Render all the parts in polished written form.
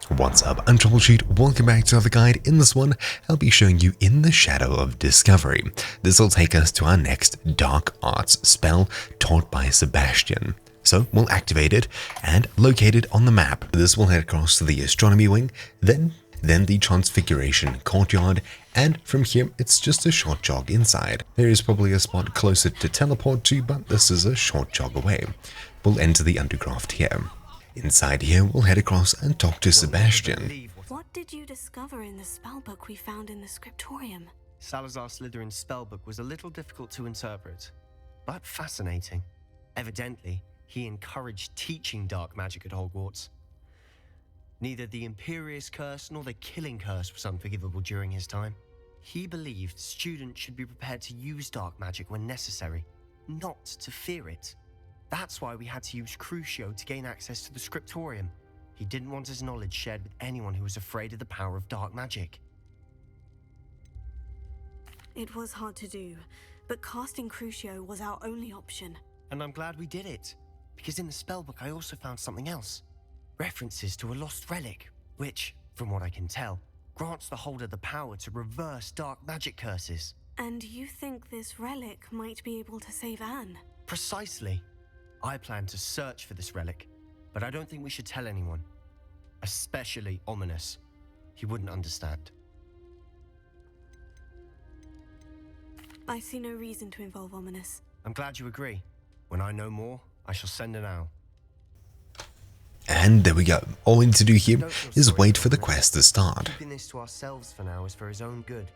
What's up, I'm Troubleshoot, welcome back to another guide. In this one, I'll be showing you In the Shadow of Discovery. This will take us to our next Dark Arts spell taught by Sebastian. So we'll activate it and locate it on the map. This will head across to the Astronomy Wing, then the Transfiguration Courtyard, and from here it's just a short jog inside. There is probably a spot closer to teleport to, but this is a short jog away. We'll enter the Undercroft here. Inside here, we'll head across and talk to Sebastian. What did you discover in the spellbook we found in the scriptorium? Salazar Slytherin's spellbook was a little difficult to interpret, but fascinating. Evidently, he encouraged teaching dark magic at Hogwarts. Neither the Imperious Curse nor the Killing Curse was unforgivable during his time. He believed students should be prepared to use dark magic when necessary, not to fear it. That's why we had to use Crucio to gain access to the scriptorium. He didn't want his knowledge shared with anyone who was afraid of the power of dark magic. It was hard to do, but casting Crucio was our only option. And I'm glad we did it, because in the spellbook I also found something else. References to a lost relic, which, from what I can tell, grants the holder the power to reverse dark magic curses. And you think this relic might be able to save Anne? Precisely. I plan to search for this relic, but I don't think we should tell anyone. Especially Ominous. He wouldn't understand. I see no reason to involve Ominous. I'm glad you agree. When I know more, I shall send an owl. And there we go. All we need to do here is wait for the quest to start. Keeping this to ourselves for now is for his own good.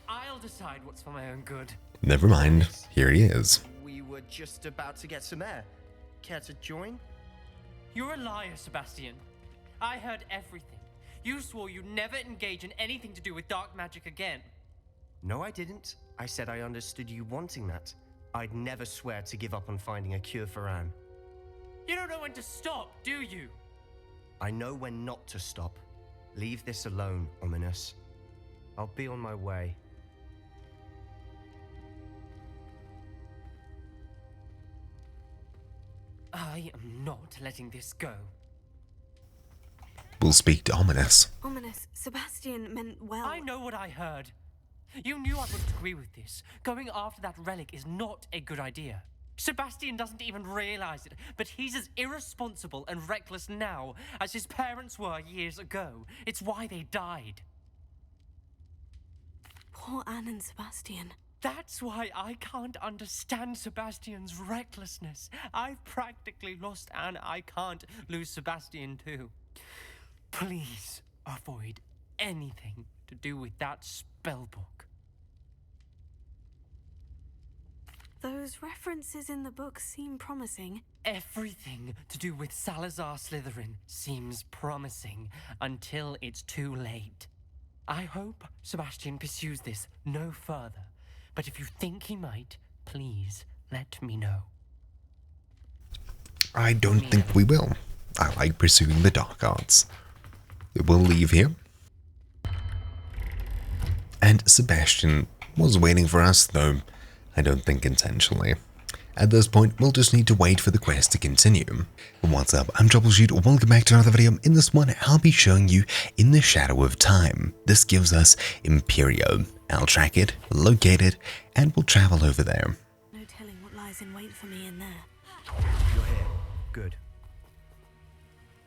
I'll decide what's for my own good. Never mind, here he is. We were just about to get some air. Care to join? You're a liar, Sebastian. I heard everything. You swore you'd never engage in anything to do with dark magic again. No, I didn't. I said I understood you wanting that. I'd never swear to give up on finding a cure for Anne. You don't know when to stop, do you? I know when not to stop. Leave this alone, Ominous. I'll be on my way. I am not letting this go. We'll speak to Ominous. Ominous, Sebastian meant well. I know what I heard. You knew I wouldn't agree with this. Going after that relic is not a good idea. Sebastian doesn't even realize it, but he's as irresponsible and reckless now as his parents were years ago. It's why they died. Poor Anne and Sebastian. That's why I can't understand Sebastian's recklessness. I've practically lost Anne. I can't lose Sebastian too. Please avoid anything to do with that spellbook. Those references in the book seem promising. Everything to do with Salazar Slytherin seems promising until it's too late. I hope Sebastian pursues this no further. But if you think he might, please let me know. I don't think we will. I like pursuing the dark arts. We'll leave here. And Sebastian was waiting for us, though I don't think intentionally. At this point, we'll just need to wait for the quest to continue. What's up, I'm Troubleshoot, welcome back to another video. In this one, I'll be showing you In the Shadow of Time. This gives us Imperio. I'll track it, locate it, and we'll travel over there. No telling what lies in wait for me in there. You're here. Good.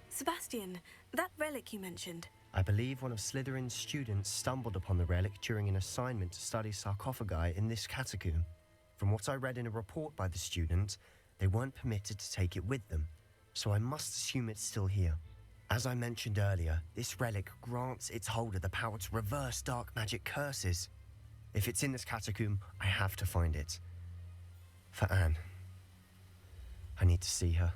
Sebastian, that relic you mentioned. I believe one of Slytherin's students stumbled upon the relic during an assignment to study sarcophagi in this catacomb. From what I read in a report by the student, they weren't permitted to take it with them, so I must assume it's still here. As I mentioned earlier, this relic grants its holder the power to reverse dark magic curses. If it's in this catacomb, I have to find it. For Anne. I need to see her.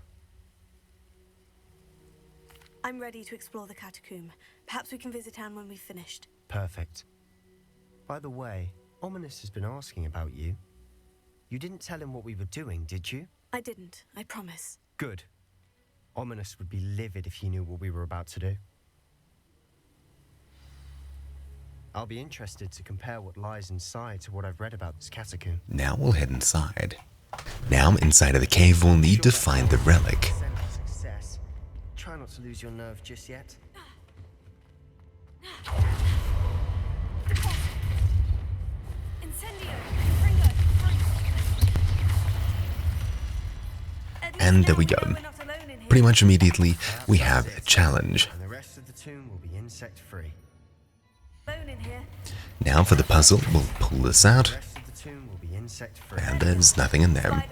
I'm ready to explore the catacomb. Perhaps we can visit Anne when we've finished. Perfect. By the way, Ominous has been asking about you. You didn't tell him what we were doing, did you? I didn't, I promise. Good. Ominous would be livid if he knew what we were about to do. I'll be interested to compare what lies inside to what I've read about this catacomb. Now we'll head inside. Now inside of the cave, we'll need to find the relic. Success. Try not to lose your nerve just yet. And there we go. Pretty much immediately, we have a challenge. And the rest of the tomb will be insect-free. Now for the puzzle, we'll pull this out, The rest of the tomb will be insect-free. and there's nothing in there.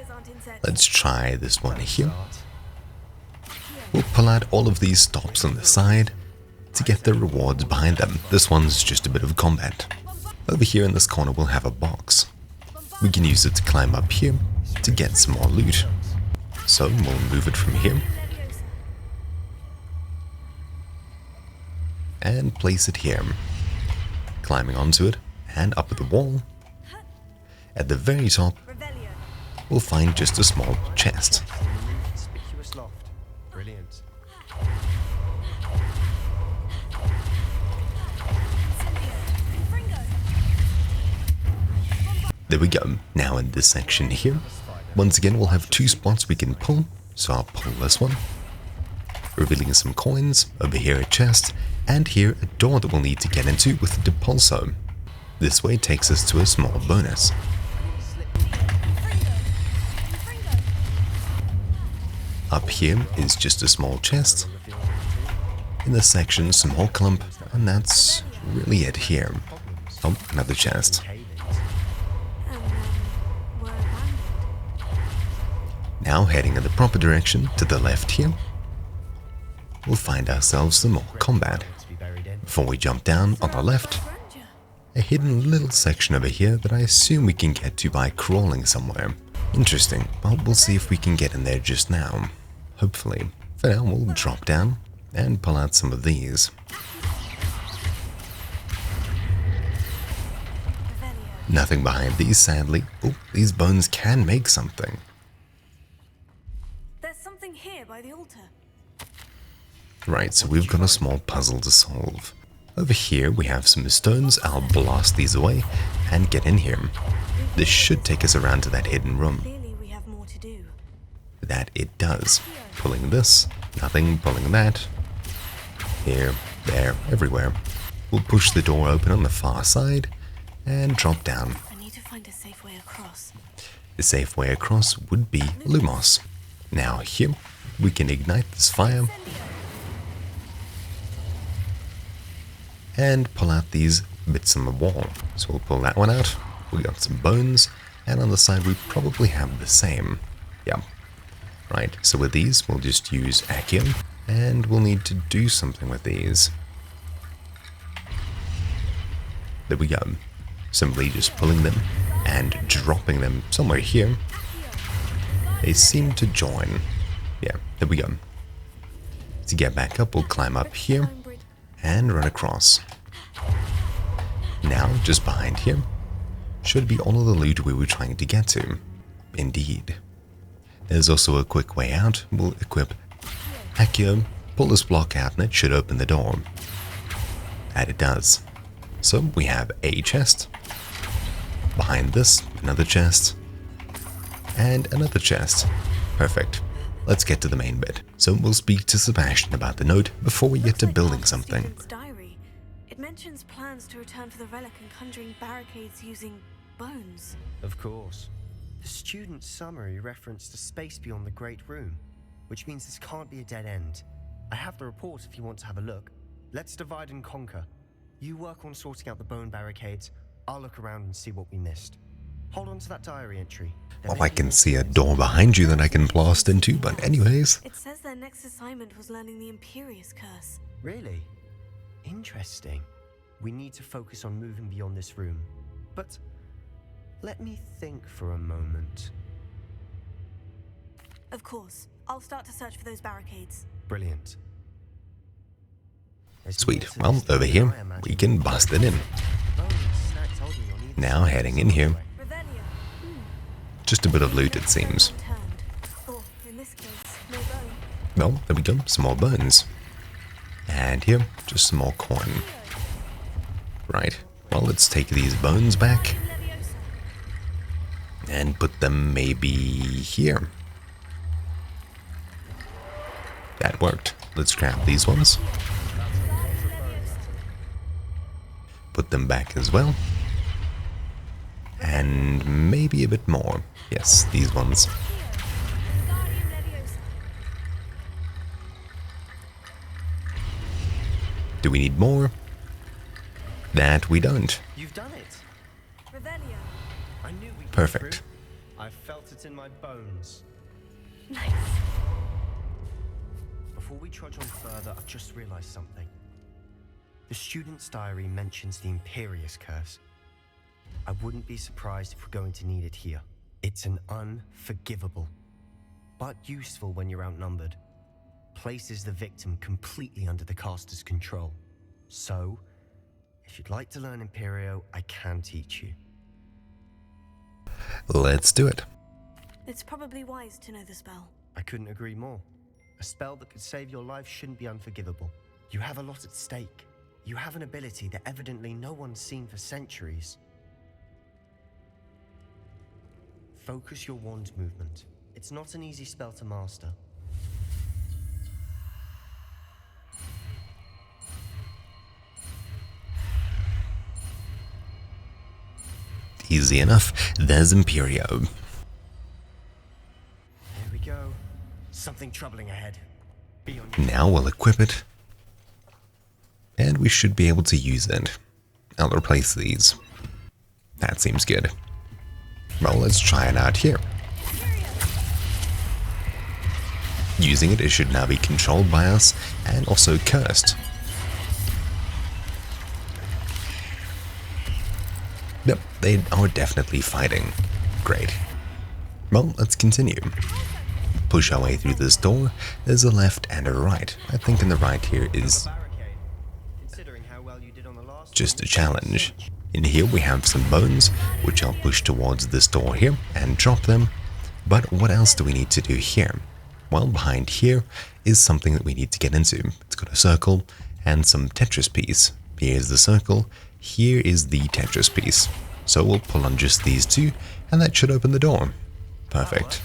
Let's try this one here. We'll pull out all of these stops on the side to get the rewards behind them. This one's just a bit of combat. Over here in this corner we'll have a box. We can use it to climb up here to get some more loot. So we'll move it from here and place it here. Climbing onto it and up at the wall. At the very top, we'll find just a small chest. Conspicuous loft. Brilliant. There we go. Now in this section here, once again we'll have two spots we can pull, so I'll pull this one, revealing some coins, over here a chest, and here a door that we'll need to get into with the depulso. This way takes us to a small bonus. Up here is just a small chest. In this section some more clump, and that's really it here. Oh, another chest. Now heading in the proper direction to the left here, we'll find ourselves some more combat. Before we jump down on the left, a hidden little section over here that I assume we can get to by crawling somewhere. Interesting. Well, we'll see if we can get in there just now. Hopefully. For now, we'll drop down and pull out some of these. Nothing behind these, sadly. Oh, these bones can make something. There's something here by the altar. Right, so we've got a small puzzle to solve. Over here we have some stones. I'll blast these away and get in here. This should take us around to that hidden room. Clearly we have more to do. That it does. Pulling this, nothing, pulling that. Here, there, everywhere. We'll push the door open on the far side and drop down. I need to find a safe way across. The safe way across would be Lumos. Now here, we can ignite this fire and pull out these bits on the wall. So we'll pull that one out. We got some bones, and on the side we probably have the same. Yeah. Right, so with these we'll just use Accio, and we'll need to do something with these. There we go. Simply just pulling them and dropping them somewhere here. They seem to join. Yeah, there we go. To get back up, we'll climb up here and run across. Now, just behind here, should be all of the loot we were trying to get to. Indeed. There's also a quick way out. We'll equip Accio, pull this block out, and it should open the door. And it does. So we have a chest. Behind this, another chest. And another chest. Perfect. Let's get to the main bit. So we'll speak to Sebastian about the note before we get to building something. Student's diary. It mentions plans to return to the relic and conjuring barricades using bones. Of course. The student's summary referenced a space beyond the Great Room, which means this can't be a dead end. I have the report if you want to have a look. Let's divide and conquer. You work on sorting out the bone barricades. I'll look around and see what we missed. Hold on to that diary entry. Well, I can see a door behind you that I can blast into, but anyways. It says their next assignment was learning the Imperious curse. Really? Interesting. We need to focus on moving beyond this room. But let me think for a moment. Of course. I'll start to search for those barricades. Brilliant. Sweet. Well, over here, we can bust it in. Now heading in here. Just a bit of loot, it seems. Or, in this case, no bone. Well, there we go, some more bones. And here, just some more coin. Right, well, let's take these bones back and put them maybe here. That worked. Let's grab these ones. put them back as well. And maybe a bit more. Yes, these ones. Do we need more? That we don't. You've done it. Revelio. I knew we'd get Perfect. through. I felt it in my bones. Nice. Before we trudge on further, I've just realized something. The student's diary mentions the Imperious curse. I wouldn't be surprised if we're going to need it here. It's an unforgivable, but useful when you're outnumbered. Places the victim completely under the caster's control. So, if you'd like to learn Imperio, I can teach you. Let's do it. It's probably wise to know the spell. I couldn't agree more. A spell that could save your life shouldn't be unforgivable. You have a lot at stake. You have an ability that evidently no one's seen for centuries. Focus your wand movement. It's not an easy spell to master. Easy enough. There's Imperio. Here we go. Something troubling ahead. Be on your Now we'll equip it. And we should be able to use it. I'll replace these. That seems good. Well, let's try it out here. Using it, it should now be controlled by us and also cursed. Yep, they are definitely fighting. Great. Well, let's continue. Push our way through this door. There's a left and a right. I think in the right here is barricade. Considering how well you did on the last just one, a challenge. In here we have some bones, which I'll push towards this door here and drop them. But what else do we need to do here? Well, behind here is something that we need to get into. It's got a circle and some Tetris piece. Here's the circle, here is the Tetris piece. So we'll pull on just these two, and that should open the door. Perfect.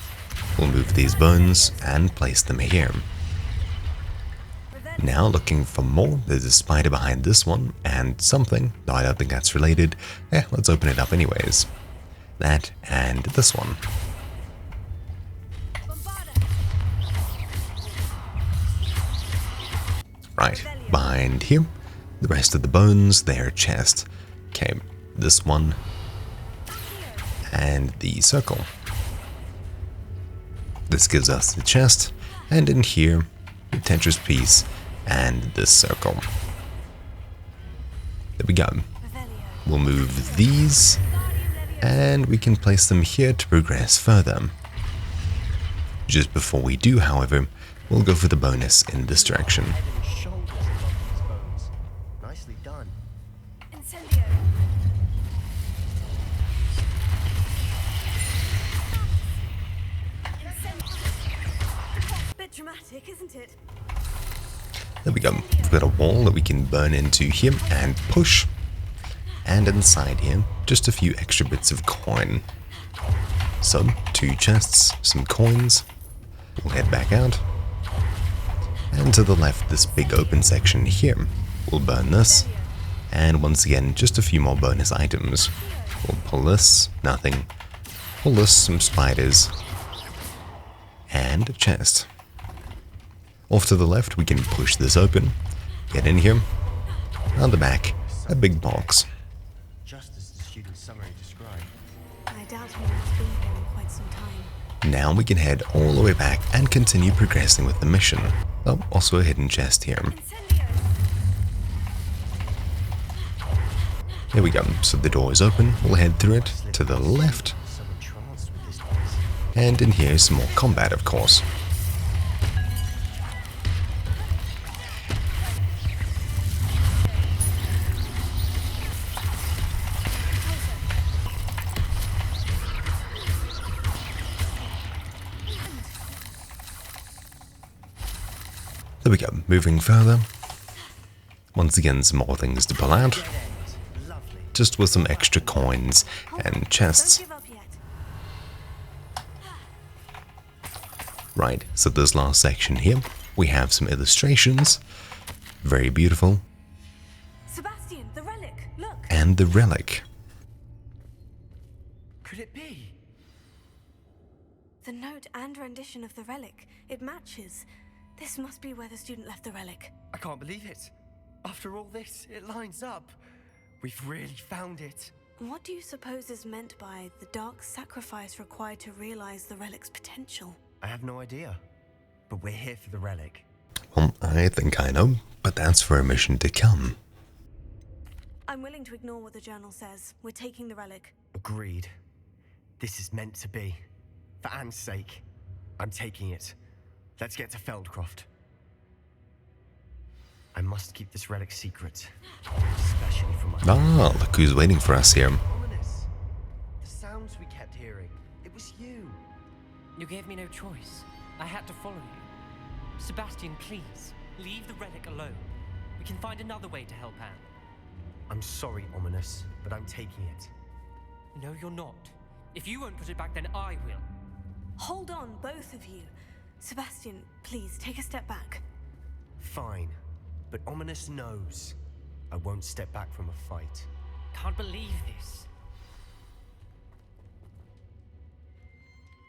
We'll move these bones and place them here. Now looking for more, there's a spider behind this one, and something, though I don't think that's related. Let's open it up anyways. That and this one. Right, behind here, the rest of the bones, their chest. Okay, this one, and the circle. This gives us the chest, and in here, the Tetris piece, and this circle. There we go. We'll move these, and we can place them here to progress further. Just before we do, however, we'll go for the bonus in this direction. head and shoulders above these bones. Nicely done. Incendio. Bit dramatic, isn't it? There we go. We've got a wall that we can burn into here and push. And inside here, just a few extra bits of coin. So, 2 chests, some coins. We'll head back out. And to the left, this big open section here. We'll burn this. And once again, just a few more bonus items. We'll pull this, nothing. Pull this, some spiders. And a chest. Off to the left, we can push this open. Get in here. On the back, a big box. Just as the student's summary described. I doubt anyone's been here in quite some time. Now we can head all the way back and continue progressing with the mission. Oh, also a hidden chest here. Incendio. There we go. So the door is open. We'll head through it to the left. So entranced with this place. And in here is some more combat, of course. There we go. Moving further. Once again, some more things to pull out. Dead end. Lovely. Just with some extra coins and chests. Don't give up yet. Right, so this last section here, we have some illustrations. Very beautiful. Sebastian, the relic. Look. and the relic. Could it be? The note and rendition of the relic, it matches. This must be where the student left the relic. I can't believe it. After all this, it lines up. We've really found it. What do you suppose is meant by the dark sacrifice required to realize the relic's potential? I have no idea. But we're here for the relic. Well, I think I know, but that's for a mission to come. I'm willing to ignore what the journal says. We're taking the relic. Agreed. This is meant to be. For Anne's sake, I'm taking it. Let's get to Feldcroft. I must keep this relic secret, especially from my... Ah, look who's waiting for us here. Ominous. The sounds we kept hearing. It was you. You gave me no choice. I had to follow you. Sebastian, please, leave the relic alone. We can find another way to help Anne. I'm sorry, Ominous, but I'm taking it. No, you're not. If you won't put it back, then I will. Hold on, both of you. Sebastian, please, take a step back. Fine, but Ominous knows I won't step back from a fight. Can't believe this.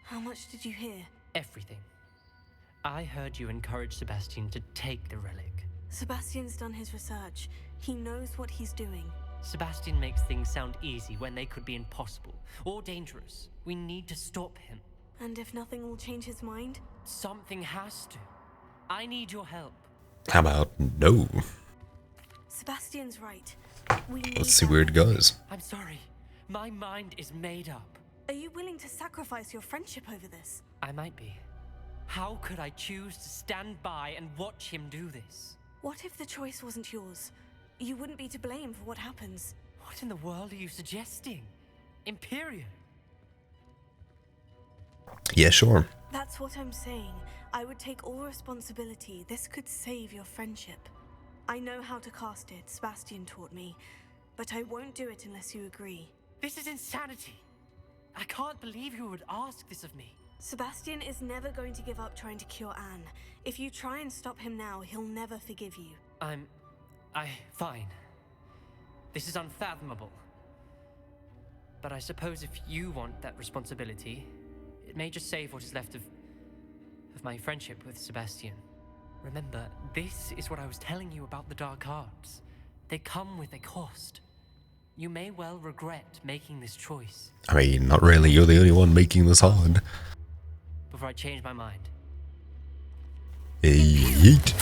How much did you hear? Everything. I heard you encourage Sebastian to take the relic. Sebastian's done his research. He knows what he's doing. Sebastian makes things sound easy when they could be impossible or dangerous. We need to stop him. And if nothing will change his mind? Something has to. I need your help. How about no? Sebastian's right. We need Let's see that where it relic. goes. I'm sorry. My mind is made up. Are you willing to sacrifice your friendship over this? I might be. How could I choose to stand by and watch him do this? What if the choice wasn't yours? You wouldn't be to blame for what happens. What in the world are you suggesting? Imperio? Yeah, sure. That's what I'm saying. I would take all responsibility. This could save your friendship. I know how to cast it, Sebastian taught me, but I won't do it unless you agree. This is insanity. I can't believe you would ask this of me. Sebastian is never going to give up trying to cure Anne. If you try and stop him now, he'll never forgive you. Fine. This is unfathomable. But I suppose if you want that responsibility, it may just save what is left of my friendship with Sebastian. Remember, this is what I was telling you about the dark arts. They come with a cost. You may well regret making this choice. I mean, not really. You're the only one making this hard. Before I change my mind. Yeet.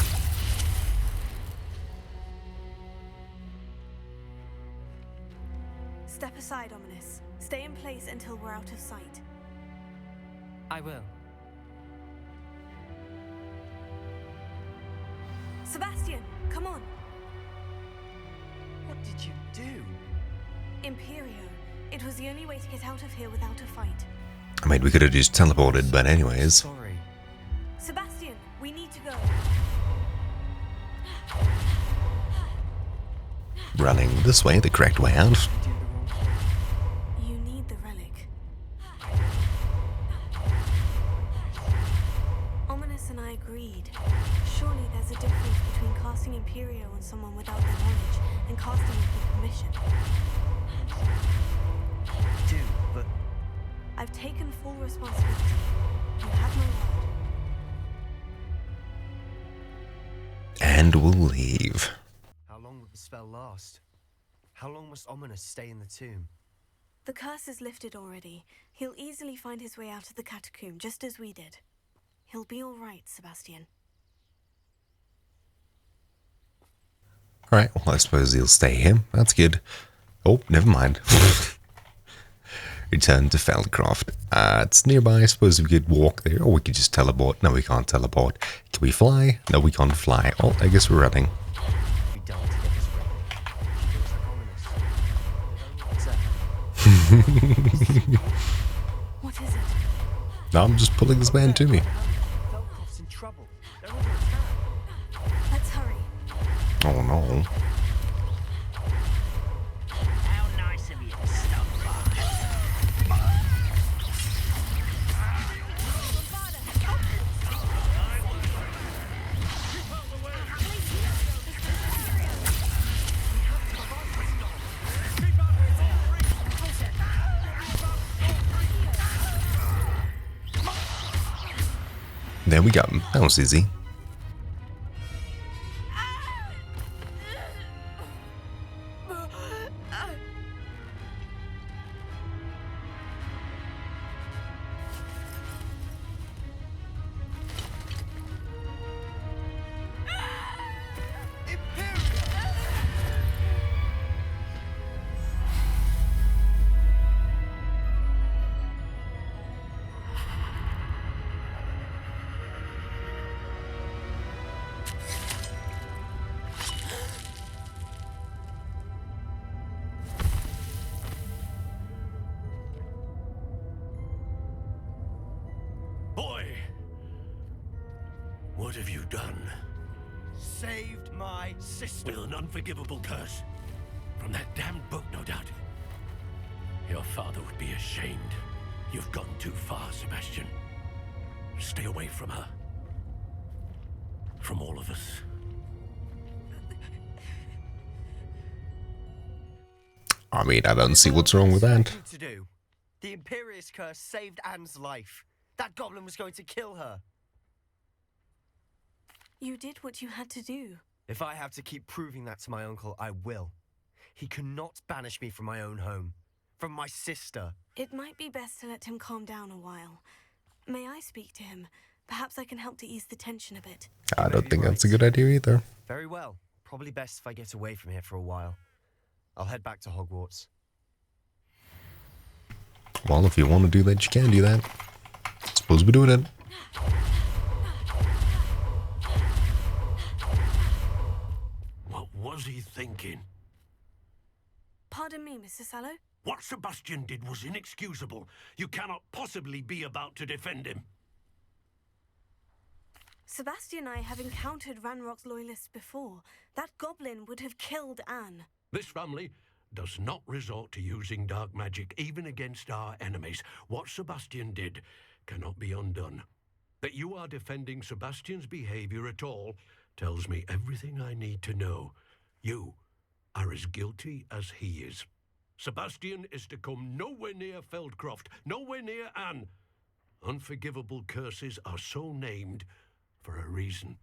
Step aside, Ominous. Stay in place until we're out of sight. I will. Sebastian, come on! What did you do? Imperio. It was the only way to get out of here without a fight. I mean, we could have just teleported, but anyways. Sorry. Sebastian, we need to go. Running this way, the correct way out. Do the wrong thing. You need the relic. Ominous and I agreed. Surely there's a difference between casting Imperio on someone without their knowledge and casting it with permission. Do, but I've taken full responsibility. You have my word. And we'll leave. how long will the spell last? How long must Ominous stay in the tomb? The curse is lifted already. He'll easily find his way out of the Catacomb, just as we did. He'll be all right, Sebastian. Alright, well, I suppose he'll stay here. That's good. Oh, never mind. Return to Feldcroft. It's nearby. I suppose we could walk there, or we could just teleport. No, we can't teleport. Can we fly? No, we can't fly. Oh, I guess we're running. Be done to get this ready. She feels like Ominous. What is it? No, I'm just pulling this man to me. Feldcroft's in trouble. They're under attack. Let's hurry. Oh no. How nice of you to stop by. There we go. That was easy. Boy! What have you done? Saved my sister. With an unforgivable curse. From that damned book, no doubt. Your father would be ashamed. You've gone too far, Sebastian. Stay away from her. From all of us. I mean, I don't see what's wrong with that. To do. The Imperious curse saved Anne's life. That goblin was going to kill her. You did what you had to do. If I have to keep proving that to my uncle, I will. He cannot banish me from my own home. From my sister. It might be best to let him calm down a while. May I speak to him? Perhaps I can help to ease the tension a bit. I don't think that's a good idea either. Very well. Probably best if I get away from here for a while. I'll head back to Hogwarts. Well, if you want to do that, you can do that. Suppose we're doing it. What was he thinking? Pardon me, Mr. Sallow? What Sebastian did was inexcusable. You cannot possibly be about to defend him. Sebastian and I have encountered Ranrok's Loyalists before. That goblin would have killed Anne. This family does not resort to using dark magic even against our enemies. What Sebastian did cannot be undone. That you are defending Sebastian's behavior at all tells me everything I need to know. You are as guilty as he is. Sebastian is to come nowhere near Feldcroft, nowhere near Anne. Unforgivable curses are so named for a reason.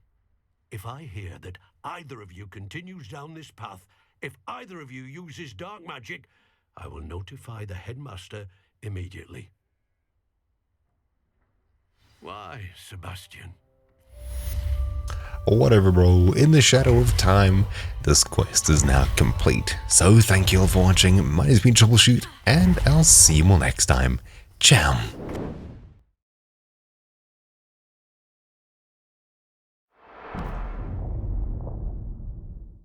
If I hear that either of you continues down this path, if either of you uses dark magic, I will notify the headmaster immediately. Why, Sebastian? Whatever, bro. In the shadow of time, this quest is now complete. So thank you all for watching. My name's been Troubleshoot, and I'll see you all next time. Ciao.